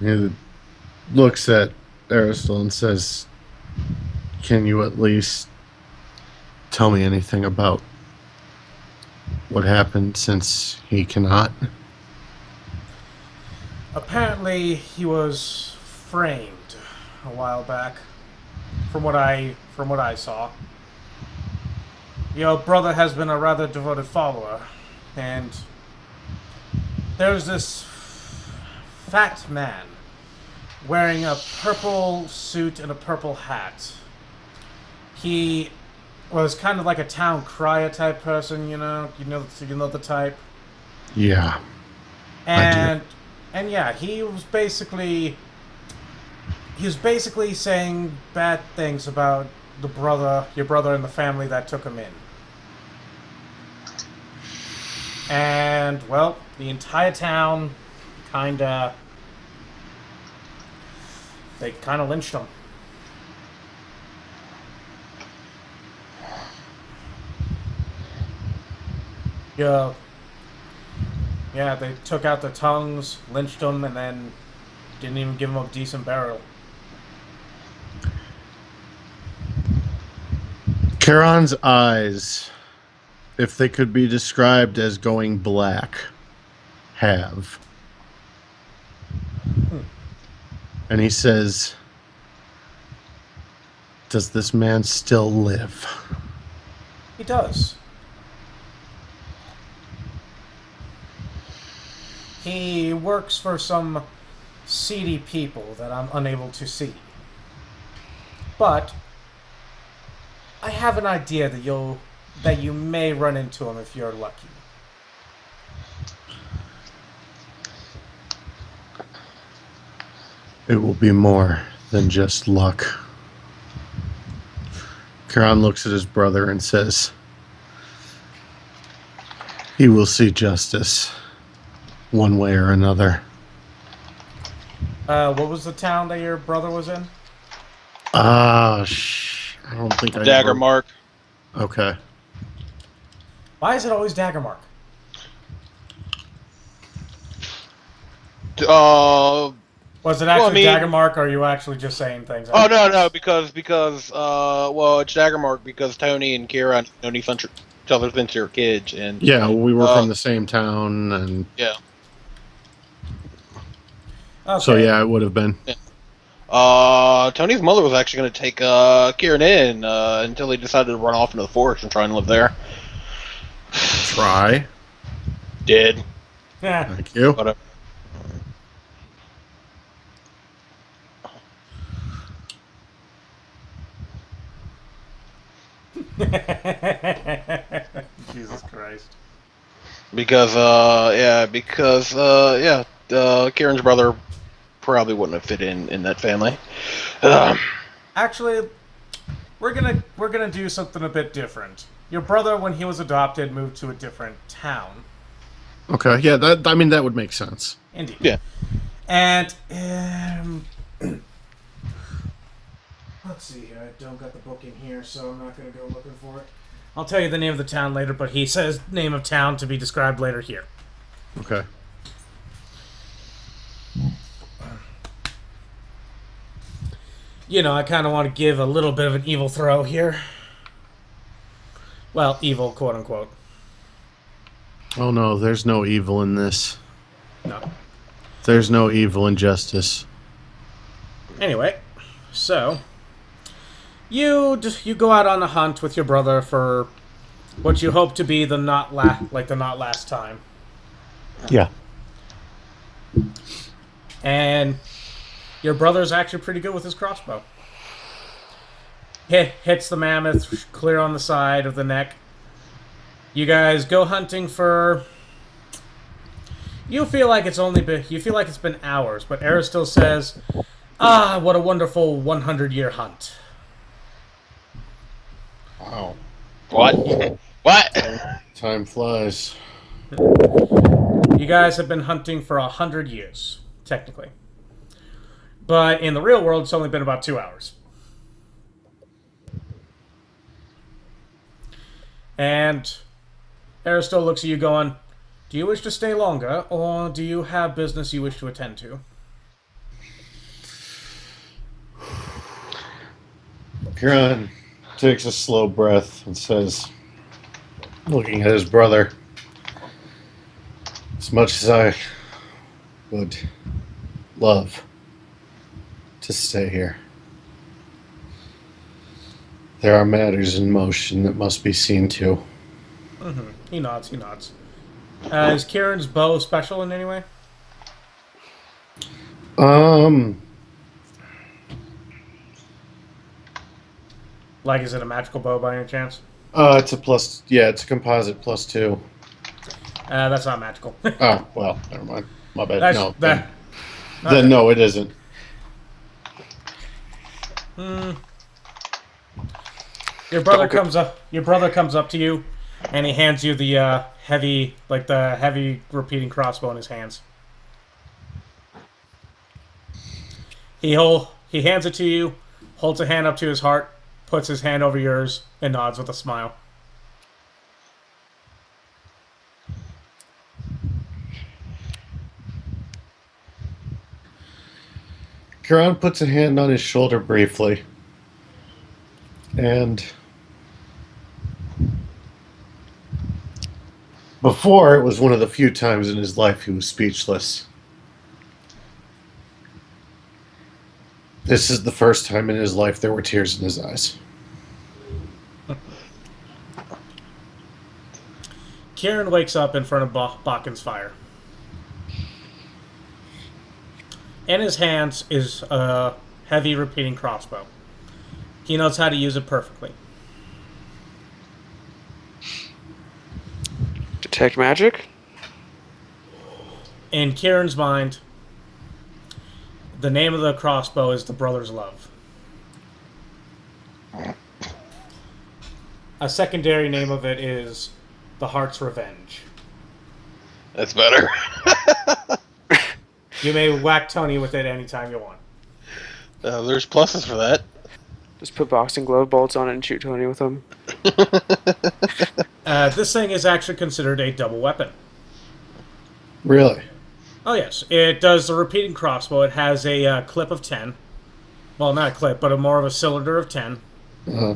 He looks at Aristal and says, "Can you at least tell me anything about what happened since he cannot?" Apparently, he was framed a while back. From what I saw, your brother has been a rather devoted follower, and there's this fat man wearing a purple suit and a purple hat. He was kind of like a town crier type person, you know the type. Yeah, I do. And yeah, he was basically saying bad things about your brother and the family that took him in. And well, the entire town they kind of lynched him. Yeah, yeah, they took out their tongues, lynched them, and then didn't even give him a decent burial. Keran's eyes, if they could be described as going black, have. And he says, "Does this man still live?" He does. He works for some seedy people that I'm unable to see. But I have an idea that you may run into him if you're lucky. It will be more than just luck. Keran looks at his brother and says, "He will see justice, one way or another." What was the town that your brother was in? I don't think I Dagger ever... Mark. Okay. Why is it always Daggermark? Was it actually Daggermark, or are you actually just saying things? Oh no, because well, it's Daggermark because Tony and Kira known each other since they were kids, and Yeah, we were from the same town, and yeah. Okay. So yeah, it would have been. Yeah. Tony's mother was actually going to take Keran in until he decided to run off into the forest and try and live there. Try. Did. Yeah. Thank you. Whatever. Jesus Christ. Because Kieran's brother probably wouldn't have fit in that family. Actually, we're gonna do something a bit different. Your brother, when he was adopted, moved to a different town. Okay, yeah, that would make sense. Indeed. Yeah. And let's see here. I don't got the book in here, so I'm not gonna go looking for it. I'll tell you the name of the town later, but he says name of town to be described later here. Okay. You know, I kind of want to give a little bit of an evil throw here. Well, evil, quote unquote. Oh no, there's no evil in this. No. There's no evil in justice. Anyway, so you go out on a hunt with your brother for what you hope to be the not last time. Yeah. And your brother's actually pretty good with his crossbow. Hits the mammoth clear on the side of the neck. You guys go hunting for... You feel like it's been hours, but Era still says, "Ah, what a wonderful 100-year hunt." Wow. What? What? Time flies. You guys have been hunting for 100 years, technically. But in the real world, it's only been about 2 hours. And Aristotle looks at you going, "Do you wish to stay longer, or do you have business you wish to attend to?" Keran takes a slow breath and says, looking at his brother, as much as I would love to stay here, there are matters in motion that must be seen to. Mm-hmm. He nods. Is Kieran's bow special in any way? Like, is it a magical bow by any chance? It's a plus. Yeah, it's a composite +2. That's not magical. Oh, well, never mind. My bad. That's, No. that, Then no, it isn't. Your brother comes up. Your brother comes up to you, and he hands you the heavy repeating crossbow in his hands. He hands it to you, holds a hand up to his heart, puts his hand over yours, and nods with a smile. Keran puts a hand on his shoulder briefly, and before, it was one of the few times in his life he was speechless. This is the first time in his life there were tears in his eyes. Keran wakes up in front of Bakken's fire. In his hands is a heavy repeating crossbow. He knows how to use it perfectly. Detect magic? In Kieran's mind, the name of the crossbow is the Brother's Love. A secondary name of it is the Heart's Revenge. That's better. You may whack Tony with it anytime you want. There's pluses for that. Just put boxing glove bolts on it and shoot Tony with them. This thing is actually considered a double weapon. Really? Oh yes, it does the repeating crossbow. It has a clip of 10. Well, not a clip, but more of a cylinder of 10. Uh-huh.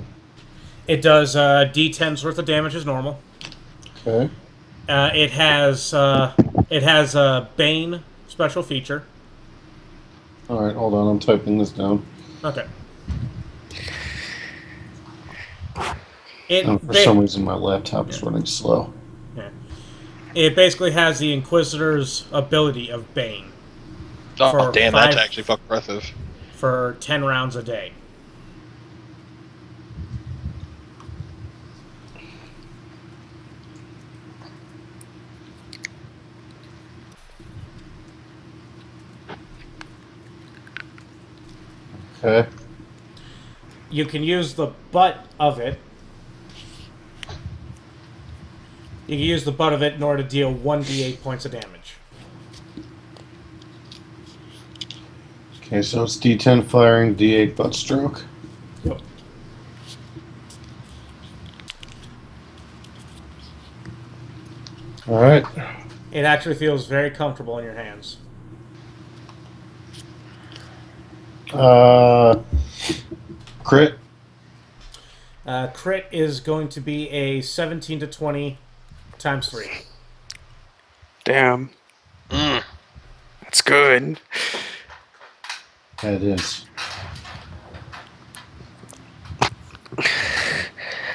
It does D10's worth of damage as normal. Okay. It has a Bane special feature. Alright, hold on, I'm typing this down. Okay. For some reason my laptop is running slow. Yeah. It basically has the Inquisitor's ability of Bane. Oh, damn, that's actually fucking impressive. For 10 rounds a day. Okay. You can use the butt of it. You can use the butt of it in order to deal 1d8 points of damage. Okay, so it's D10 firing, D8 butt stroke. Yep. Alright. It actually feels very comfortable in your hands. Crit. Crit is going to be a 17 to 20 times 3. Damn. That's good. Yeah, it is.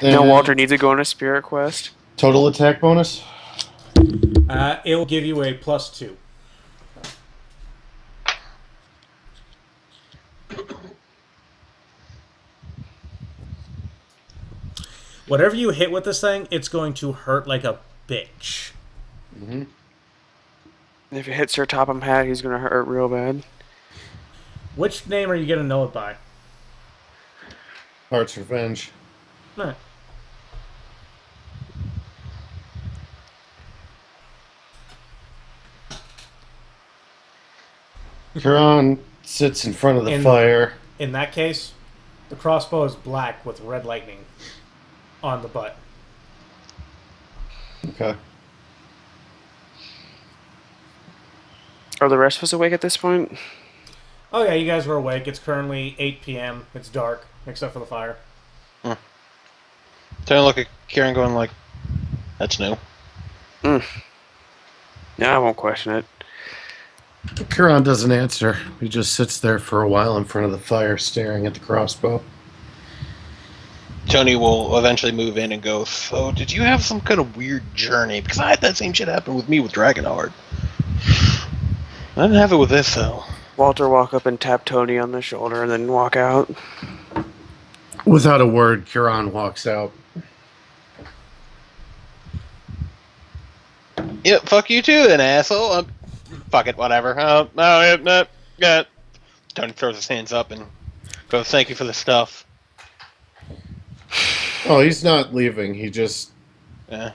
Now Walter needs to go on a spirit quest. Total attack bonus? It will give you a +2. Whatever you hit with this thing, it's going to hurt like a bitch. Mm-hmm. If it hits her top of hat, he's gonna hurt real bad. Which name are you going to know it by? Heart's Revenge. Nah. Keran sits in front of the fire. In that case, the crossbow is black with red lightning on the butt. Okay. Are the rest of us awake at this point? Oh yeah, you guys were awake. It's currently 8 p.m. It's dark. except for the fire. Tony look at Keran going like, that's new. No, I won't question it. Keran doesn't answer. He just sits there for a while in front of the fire, staring at the crossbow. Tony will eventually move in and go, so did you have some kind of weird journey? Because I had that same shit happen with me with Dragonheart. I didn't have it with this, though. Walter walk up and tap Tony on the shoulder and then walk out. Without a word, Keran walks out. Yeah, fuck you too, then, asshole. Fuck it, whatever. Yeah. Tony throws his hands up and goes, thank you for the stuff. Oh, he's not leaving. He just... Yeah.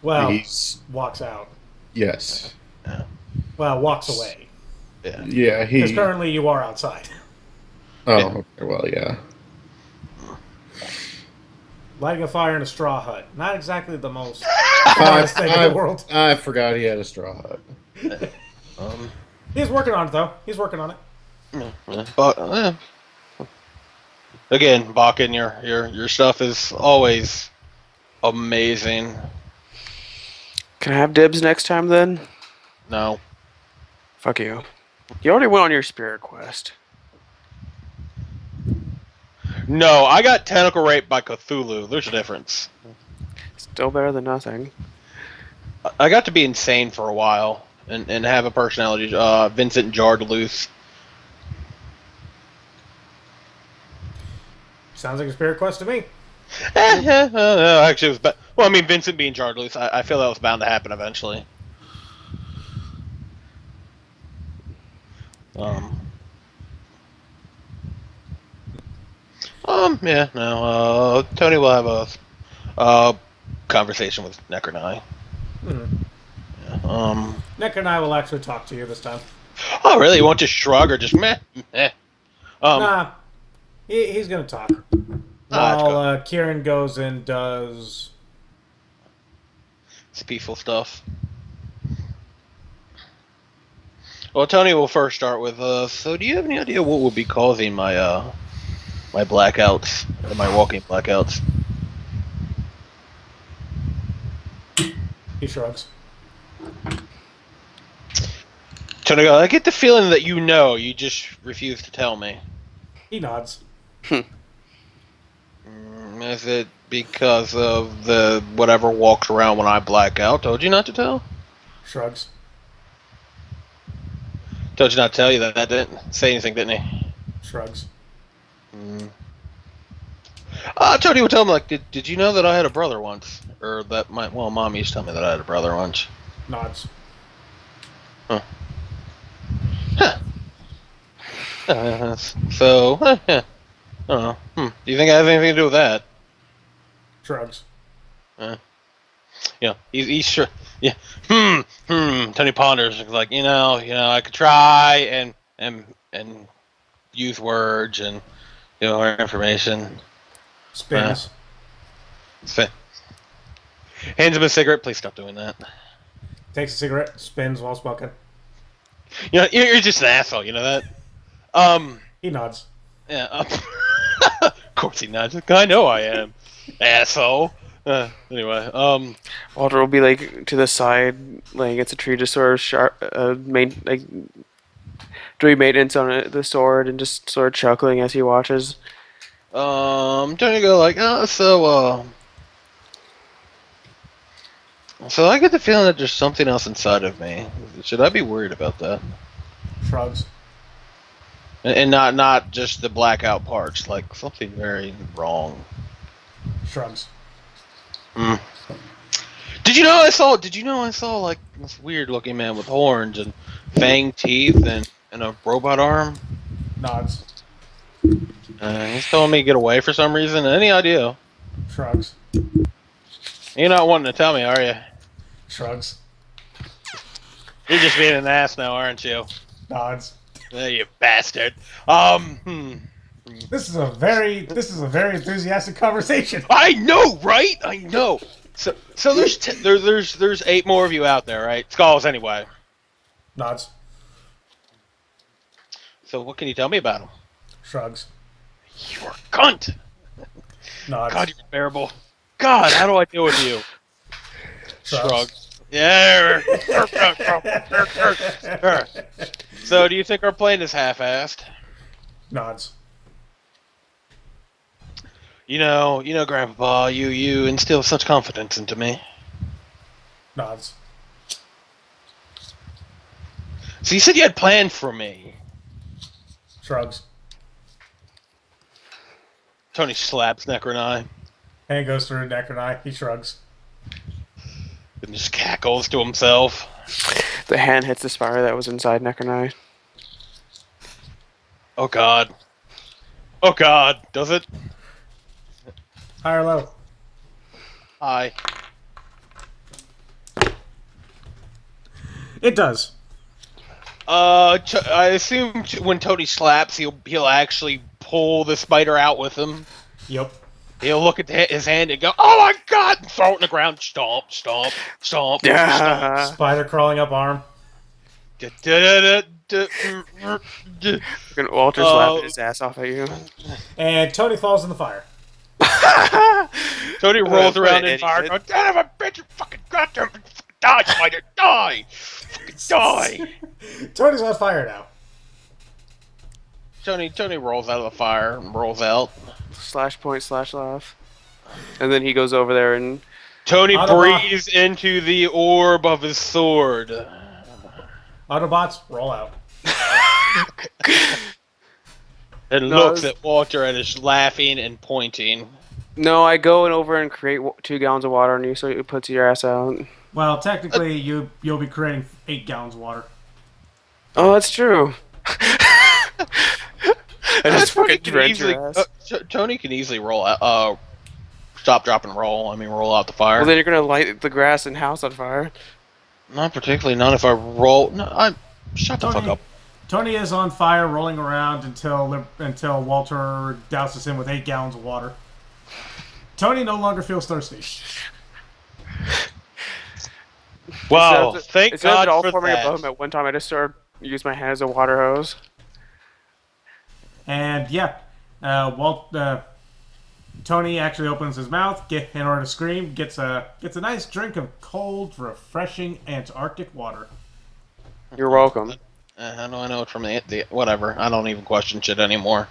Well, he's... walks out. Yes. Yeah. Well, walks away. Yeah. Yeah, he... Because currently you are outside. Oh, Yeah. okay, well, yeah. Lighting a fire in a straw hut. Not exactly the most hardest thing in the world. I forgot he had a straw hut. He's working on it, though. He's working on it. But, again, Bakken, your stuff is always amazing. Can I have dibs next time then? No. Fuck you. You already went on your spirit quest. No, I got tentacle raped by Cthulhu. There's a difference. Still better than nothing. I got to be insane for a while and have a personality. Vincent jarred loose. Sounds like a spirit quest to me. Actually, it was well, I mean, Vincent being jarred loose, I feel that was bound to happen eventually. Yeah, no, Tony will have a conversation with Neck and I. Yeah, Nick and I will actually talk to you this time. oh, really? You won't just shrug or just meh? Nah, he's gonna talk. that's While Keran goes and does... It's peaceful stuff. Well, Tony will first start with, so do you have any idea what would be causing my, my blackouts, or my walking blackouts? He shrugs. Tony goes, I get the feeling that you know, you just refuse to tell me. He nods. Is it because of the whatever walks around when I black out? Told you not to tell? Shrugs. Told you not to tell you that didn't say anything, didn't he? Shrugs. Tony would tell me, like, did you know that I had a brother once? Or that Mom used to tell me that I had a brother once. Nods. Huh. So, yeah. I don't know. Do you think it has anything to do with that? Shrugs. Yeah, he's sure. Yeah. Tony ponders, like, you know, I could try and use words and more information. Spins. Hands him a cigarette. Please stop doing that. Takes a cigarette. Spins while smoking. You're just an asshole. You know that. He nods. Yeah. Of course he nods. I know I am, asshole. Anyway. Walter will be like to the side, laying against a tree, just sort of doing maintenance on the sword and just sort of chuckling as he watches. Trying to go like, so I get the feeling that there's something else inside of me. Should I be worried about that? Shrugs. And not just the blackout parts, like something very wrong. Shrugs. Did you know I saw like this weird looking man with horns and fang teeth and a robot arm? Nods. He's telling me to get away for some reason. Any idea? Shrugs. You're not wanting to tell me, are you? Shrugs. You're just being an ass now, aren't you? Nods. You bastard. This is a very enthusiastic conversation. I know, right? I know. So there's 8 more of you out there, right? Skulls, anyway. Nods. So what can you tell me about them? Shrugs. You're a cunt. Nods. God, you're unbearable. God, how do I deal with you? Shrug. Shrugs. Yeah. So, do you think our plan is half-assed? Nods. You know, Grandpa, you instill such confidence into me. Nods. So you said you had planned for me. Shrugs. Tony slaps Necronai Hand goes through neck and eye. He shrugs. and just cackles to himself. The hand hits the spire that was inside Necronai. Oh God. Oh God. Does it? High or low? Hi. It does. I assume when Tony slaps, he'll actually pull the spider out with him. Yep. He'll look at his hand and go, "Oh my God!" and throw it in the ground. Stomp, stomp, stomp, Yeah. Spider crawling up arm. stomp. Fucking Walter's laughing his ass off at you. And Tony falls in the fire. Tony rolls What around an in fire, idiot. going, "Son of a bitch! You fucking goddamn die, spider, die! Fucking die!" Tony's on fire now. Tony rolls out of the fire and rolls out. /point/laugh. And then he goes over there and Tony Autobot. breathes into the orb of his sword. Autobots, roll out. And No, looks at Walter and is laughing and pointing. no, I go and over and create 2 gallons of water on you so it puts your ass out. Well, technically, you'll be creating 8 gallons of water. Oh, that's true. I just Tony fucking can dredge easily, your ass. Tony can easily roll out. Stop, drop, and roll. I mean, roll out the fire. Well, then you're gonna light the grass and house on fire. Not particularly. Not if I roll. No, shut the fuck up. Tony is on fire, rolling around until Walter douses him with 8 gallons of water. Tony no longer feels thirsty. Wow! Instead of- Thank instead of God it all for forming that. above him at one time, I just started use my hand as a water hose. And yeah, Tony actually opens his mouth in order to scream. Gets a nice drink of cold, refreshing Antarctic water. You're welcome. How do I know it from the whatever? I don't even question shit anymore.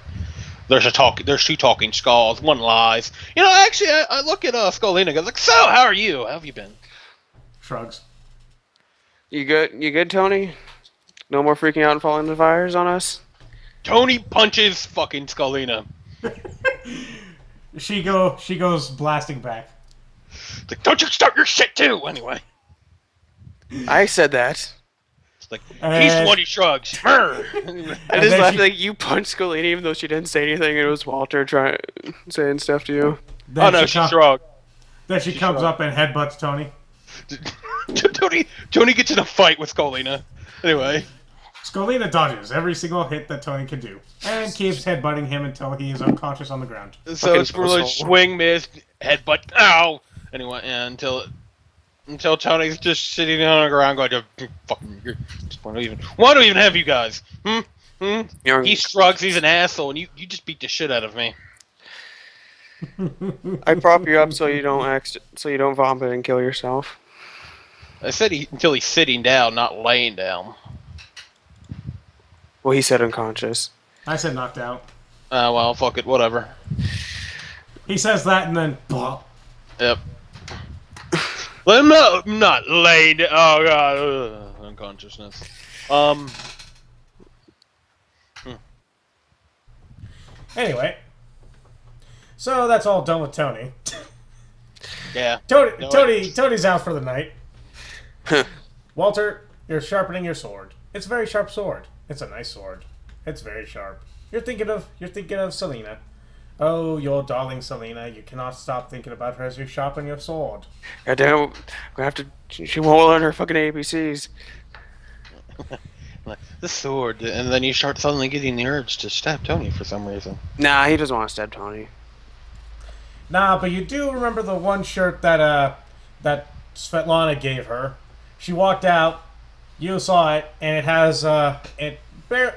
There's 2 talking skulls. One lies. You know, actually, I look at Skolina and goes like, "So, how are you? How have you been?" Shrugs. You good? You good, Tony? No more freaking out and falling into fires on us? Tony punches fucking Skolina. She goes blasting back. It's like, "Don't you start your shit too!" Anyway, I said that. it's like he's the And- one who shrugs. I And just then laughed she- like you punched Scolini even though she didn't say anything and it was Walter saying stuff to you. Then Oh no, she shrugged. Then she comes shrugged. up and headbutts Tony. Tony gets in a fight with Skolina. Anyway, Skolina dodges every single hit that Tony can do, and keeps headbutting him until he is unconscious on the ground. so Fucking it's really asshole. swing, miss, headbutt, ow. Anyway, and until Tony's just sitting on the ground going, "Fucking, just want to even have you guys." You're- He shrugs. He's an asshole, and you just beat the shit out of me. I prop you up so you don't vomit and kill yourself. I said until he's sitting down, not laying down. Well, he said unconscious. I said knocked out. Well, fuck it, whatever. He says that and then blah. Yep. I'm not laying down. Oh god, unconsciousness. Anyway, so that's all done with Tony. Yeah. Tony's out for the night. Walter, you're sharpening your sword. It's a very sharp sword. It's a nice sword. It's very sharp. You're thinking of Selena. Oh, your darling Selena. You cannot stop thinking about her as you sharpen your sword. God damn, I'm gonna have to. She won't learn her fucking ABCs. The sword, and then you start suddenly getting the urge to stab Tony for some reason. Nah, he doesn't want to stab Tony. Nah, but you do remember the one shirt that Svetlana gave her. She walked out, you saw it, and it has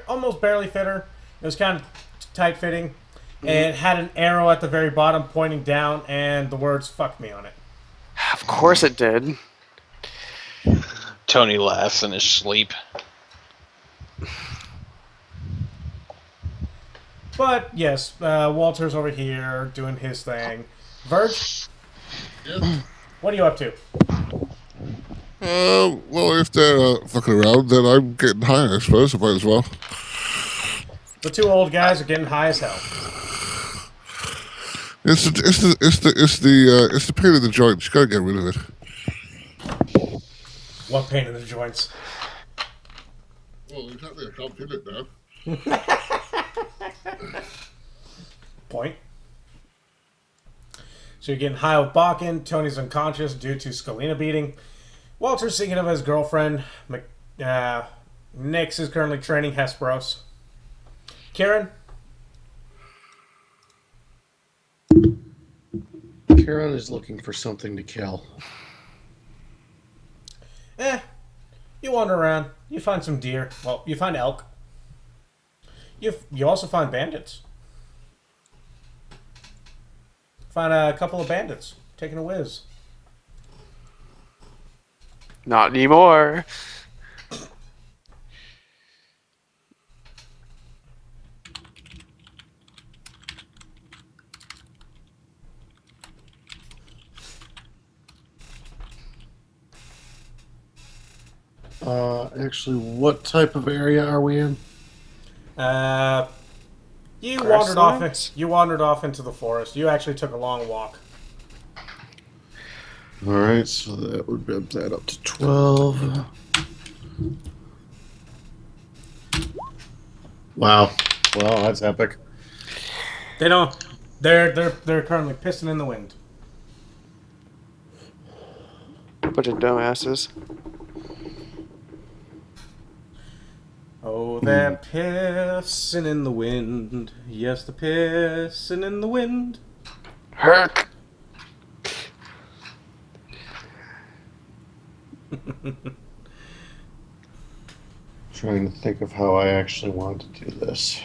almost barely fit her. It was kind of tight fitting. It had an arrow at the very bottom pointing down and the words "fuck me" on it. Of course it did. Tony laughs in his sleep. But yes, Walter's over here doing his thing. Verge, Yep. what are you up to? Well, if they're fucking around, then I'm getting high, I suppose. I might as well. The two old guys are getting high as hell. It's the pain in the joints. You gotta get rid of it. What pain in the joints? Well, exactly. I can't feel it now. Point. So you're getting high with Bakken. Tony's unconscious due to Scalina beating. Walter's thinking of his girlfriend. Nyx is currently training Hesperos. Keran? Keran is looking for something to kill. You wander around. You find some deer. Well, you find elk. You also find bandits. Find a couple of bandits taking a whiz. Not anymore. Actually, what type of area are we in? You Grasslands? wandered off into the forest. You actually took a long walk. Alright, so that would bump that up to 12. Wow. Well, that's epic. They don't. They're currently pissing in the wind. Bunch of dumbasses. Oh, they're pissing in the wind. Yes, they're pissing in the wind. Herc. Trying to think of how I actually want to do this.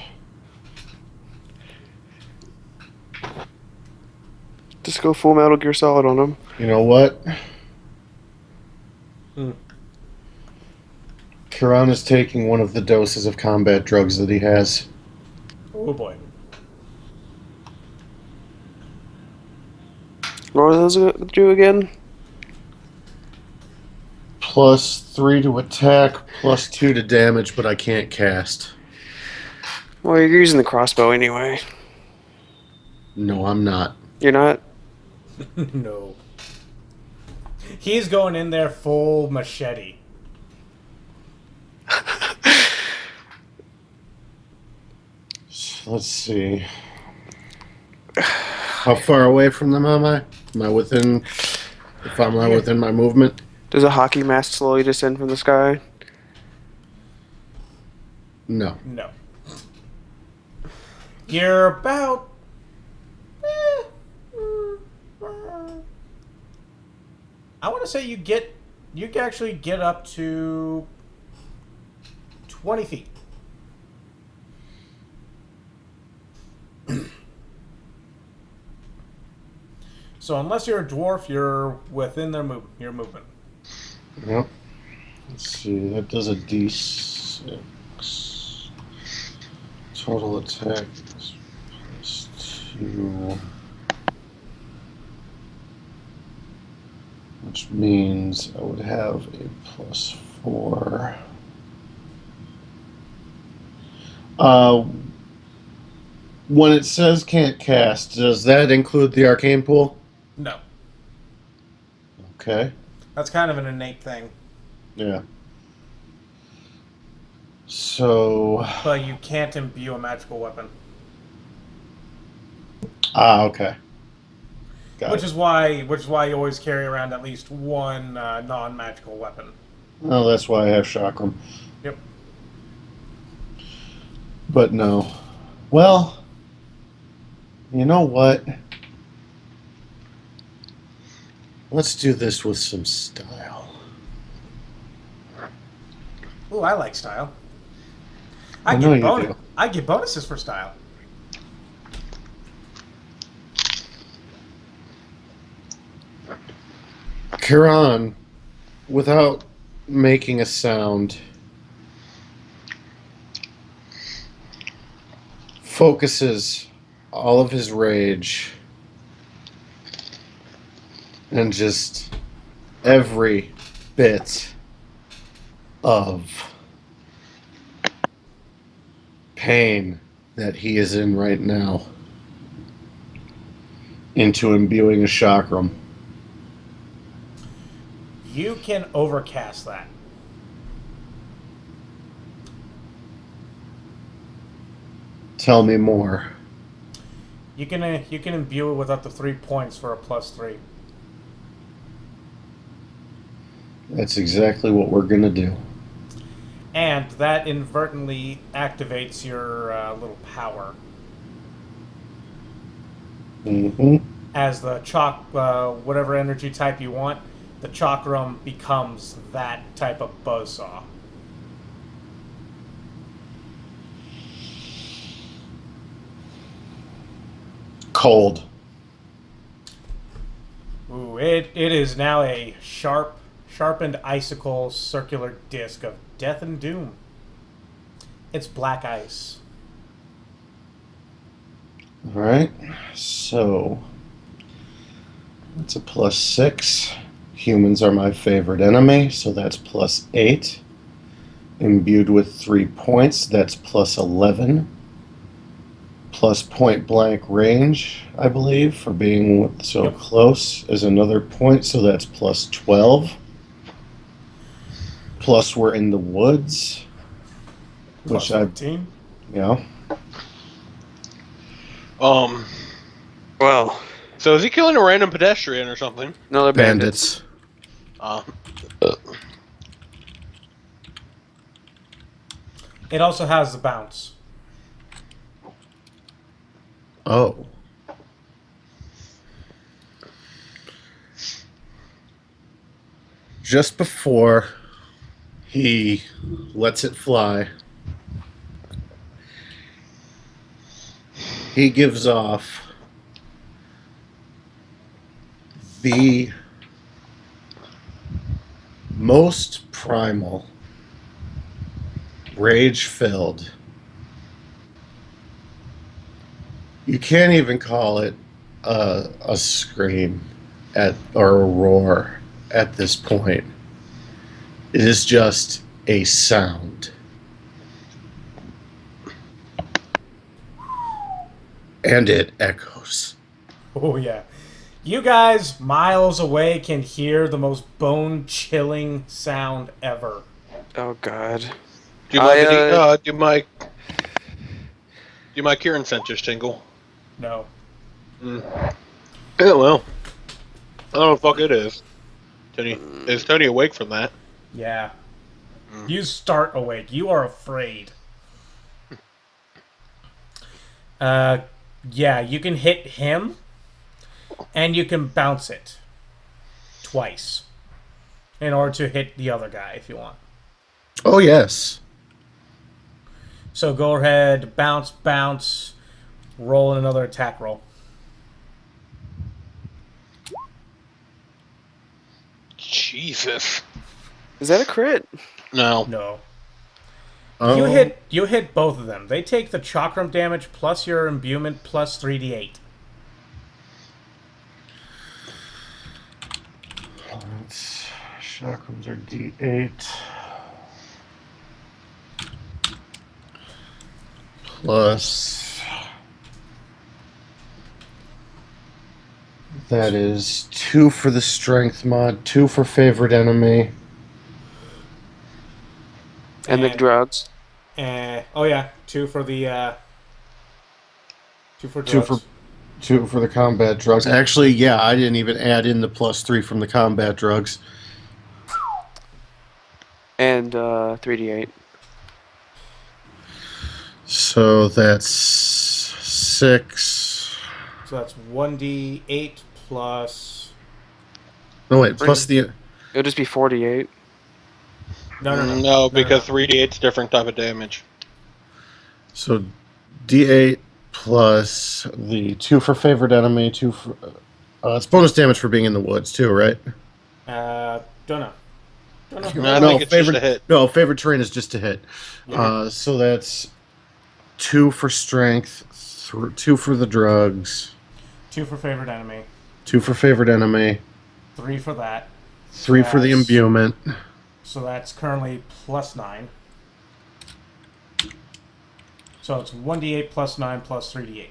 Just go full Metal Gear Solid on them. You know what? Keran is taking one of the doses of combat drugs that he has. Oh boy. What are those gonna do again? +3 to attack, +2 to damage, but I can't cast. Well, you're using the crossbow anyway. No, I'm not. You're not? No. He's going in there full machete. Let's see. How far away from them am I? Am I within... If I'm not within my movement? Does a hockey mask slowly descend from the sky? No. No. You're about... I want to say you can actually get up to 20 feet. So unless you're a dwarf, you're within your movement. Yep. Let's see. That does a D6. Total attack is +2. Which means I would have a +4. When it says can't cast, does that include the arcane pool? No. Okay. That's kind of an innate thing. Yeah. So. But you can't imbue a magical weapon. Okay. Which is why you always carry around at least one non-magical weapon. Well, that's why I have chakram. Yep. But no. Well, you know what? Let's do this with some style. Ooh, I like style. I know you do. I get bonuses for style. Keran, without making a sound, focuses all of his rage and just every bit of pain that he is in right now into imbuing a chakram. You can overcast that. Tell me more. You can imbue it with up to 3 points for a +3. That's exactly what we're gonna do. And that inadvertently activates your little power. Mm-hmm. As the whatever energy type you want, the chakram becomes that type of buzzsaw. Cold. Ooh, it is now a sharpened icicle circular disc of death and doom. It's black ice. Alright, so that's a +6. Humans are my favorite enemy, so that's +8. Imbued with 3 points, that's +11. Plus point blank range, I believe, for being so Yep. close is another point, so that's +12. Plus we're in the woods, which I, +14. yeah. Well, So is he killing a random pedestrian or something? no, they're bandits. Bandits. It also has the bounce. Oh. Just before he lets it fly, he gives off the most primal, rage-filled. You can't even call it a scream or a roar at this point. It is just a sound. And it echoes. Oh yeah. You guys miles away can hear the most bone-chilling sound ever. Oh God. Do my Keran sensors tingle? No. Yeah, well, I don't know what the fuck it is. Is Tony awake from that? Yeah. You start awake. You are afraid. Yeah, you can hit him, and you can bounce it twice in order to hit the other guy if you want. Oh, yes. So go ahead, bounce, roll another attack roll. Jesus. Is that a crit? No. No. Oh, You hit both of them. They take the chakram damage plus your imbuement plus 3d8. Chakrams are D8. Plus. That is 2 for the strength mod, 2 for favorite enemy. And the drugs. Oh yeah, 2 for the 2 for Two drugs. 2 for the combat drugs. Actually, yeah, I didn't even add in the +3 from the combat drugs. And 3d8. So that's 6. So that's 1d8 plus. No, wait, plus the. It'll just be 48. No. Because 3d8's different type of damage. So D8 plus the 2 for favorite enemy, 2 for. It's bonus damage for being in the woods, too, right? Don't know. I think it's just a hit. No, favorite terrain is just a hit. Yeah. So that's 2 for strength, 2 for the drugs, 2 for favorite enemy. 2 for favorite enemy, 3 for that. 3 for the That's- imbuement. So that's currently +9. So it's 1d8 plus 9 plus 3d8.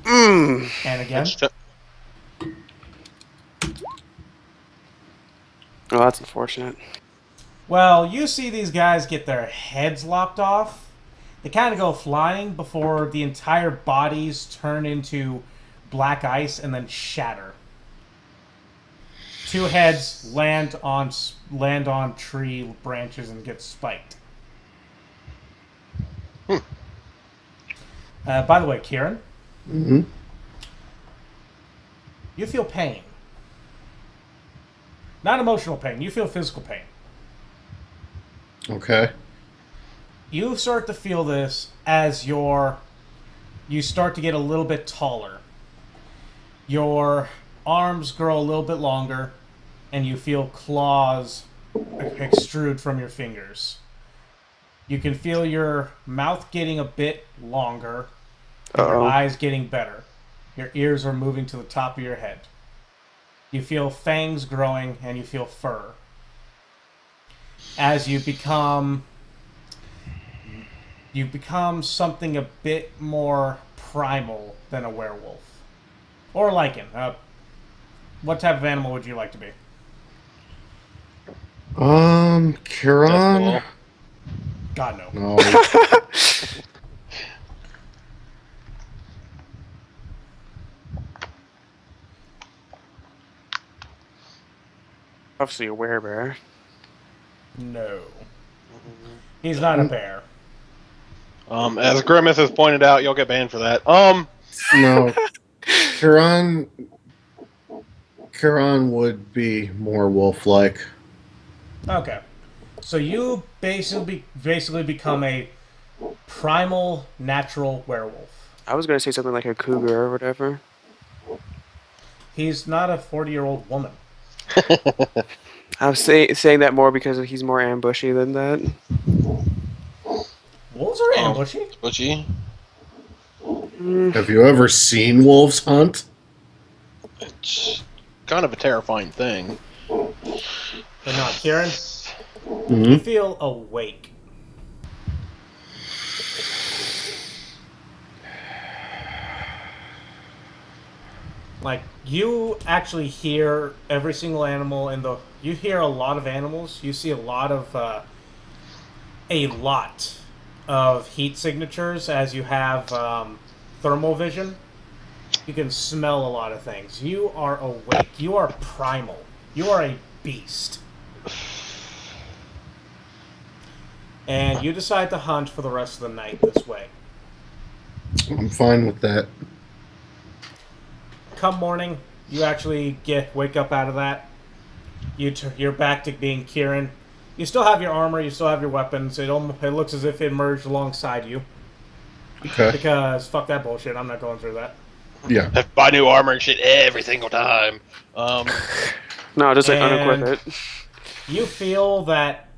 And again, Oh, that's unfortunate. well, you see these guys get their heads lopped off. They kind of go flying before the entire bodies turn into black ice and then shatter. 2 heads land on tree branches and get spiked. By the way, Keran, Mm-hmm. you feel pain. Not emotional pain. You feel physical pain. Okay. You start to feel this as you start to get a little bit taller. Your arms grow a little bit longer, and you feel claws extrude from your fingers. You can feel your mouth getting a bit longer, and your eyes getting better. Your ears are moving to the top of your head. You feel fangs growing, and you feel fur. As you become something a bit more primal than a werewolf. Or lichen. What type of animal would you like to be? Keran? God, no. No. Obviously a werebear. No. He's not a bear. As Grimace has pointed out, you'll get banned for that. No. Keran would be more wolf-like. Okay. So you basically become a primal natural werewolf. I was gonna say something like a cougar or whatever. He's not a 40-year-old woman. I was saying that more because he's more ambushy than that. Wolves are ambushy. Bushy. Have you ever seen wolves hunt? It's kind of a terrifying thing. But not Kieran. Mm-hmm. You feel awake. Like, you actually hear every single animal in the... You hear a lot of animals. You see a lot of heat signatures as you have thermal vision. You can smell a lot of things. You are awake. You are primal. You are a beast. And you decide to hunt for the rest of the night this way. I'm fine with that. Come morning, you actually wake up out of that. You're back to being Keran. You still have your armor, you still have your weapons. It looks as if it merged alongside you. Okay. Because fuck that bullshit, I'm not going through that. Yeah. I buy new armor and shit every single time. No, just like And- unequip it. You feel that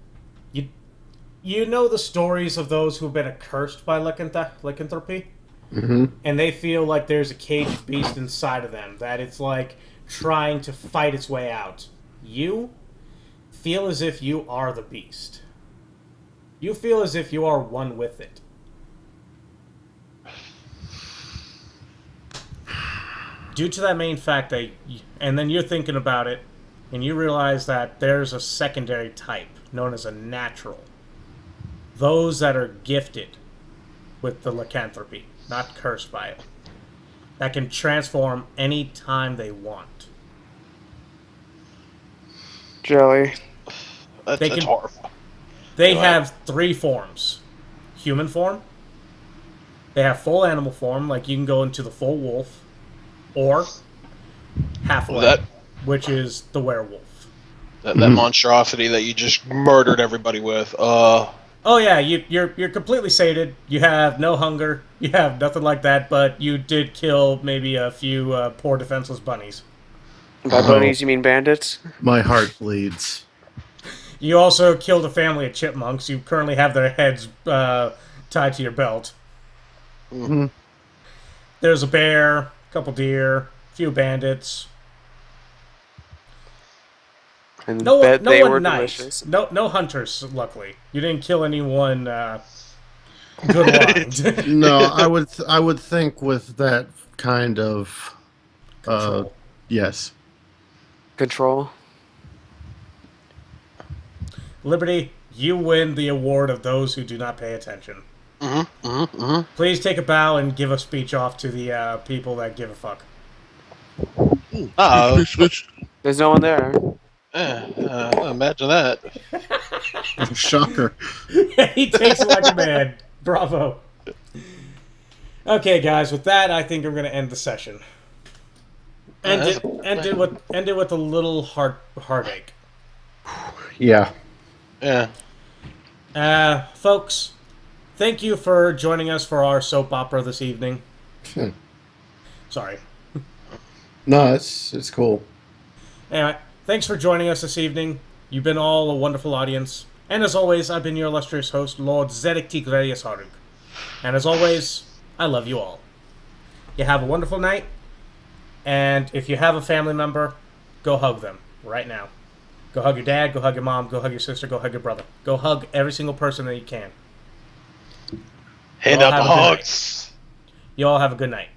you know the stories of those who've been accursed by lycanthropy, Mm-hmm. and they feel like there's a caged beast inside of them, that it's like trying to fight its way out. You feel as if you are the beast. You feel as if you are one with it. Due to that main fact that, and then you're thinking about it, and you realize that there's a secondary type known as a natural. Those that are gifted with the lycanthropy, not cursed by it, that can transform any time they want. Jelly. That's They can- horrible. They Wow. have 3 forms. Human form. They have full animal form, like you can go into the full wolf. Or halfway, That- which is the werewolf. That monstrosity that you just murdered everybody with. Oh yeah, you're completely sated. You have no hunger. You have nothing like that. But you did kill maybe a few poor defenseless bunnies. By bunnies, you mean bandits? My heart bleeds. You also killed a family of chipmunks. You currently have their heads tied to your belt. Mhm. There's a bear, a couple deer, a few bandits. And No, bet no they one were nice. delicious. No hunters. Luckily, you didn't kill anyone good lines. No, I would think with that kind of Control. yes. Control. Liberty, you win the award of those who do not pay attention. Mm-hmm. Please take a bow and give a speech off to the people that give a fuck. Oh, Switch. There's no one there. imagine that. Shocker. He takes it like a man. Bravo. Okay, guys. With that, I think I'm going to end the session. End it with a little heartache. Yeah. Yeah. Folks, thank you for joining us for our soap opera this evening. Sorry. No, it's cool. Anyway, thanks for joining us this evening. You've been all a wonderful audience. And as always, I've been your illustrious host, Lord Zedek Tigredius Haruk. And as always, I love you all. You have a wonderful night. And if you have a family member, go hug them right now. Go hug your dad, go hug your mom, go hug your sister, go hug your brother. Go hug every single person that you can. Hand You all up have a good night. hugs. You all have a good night.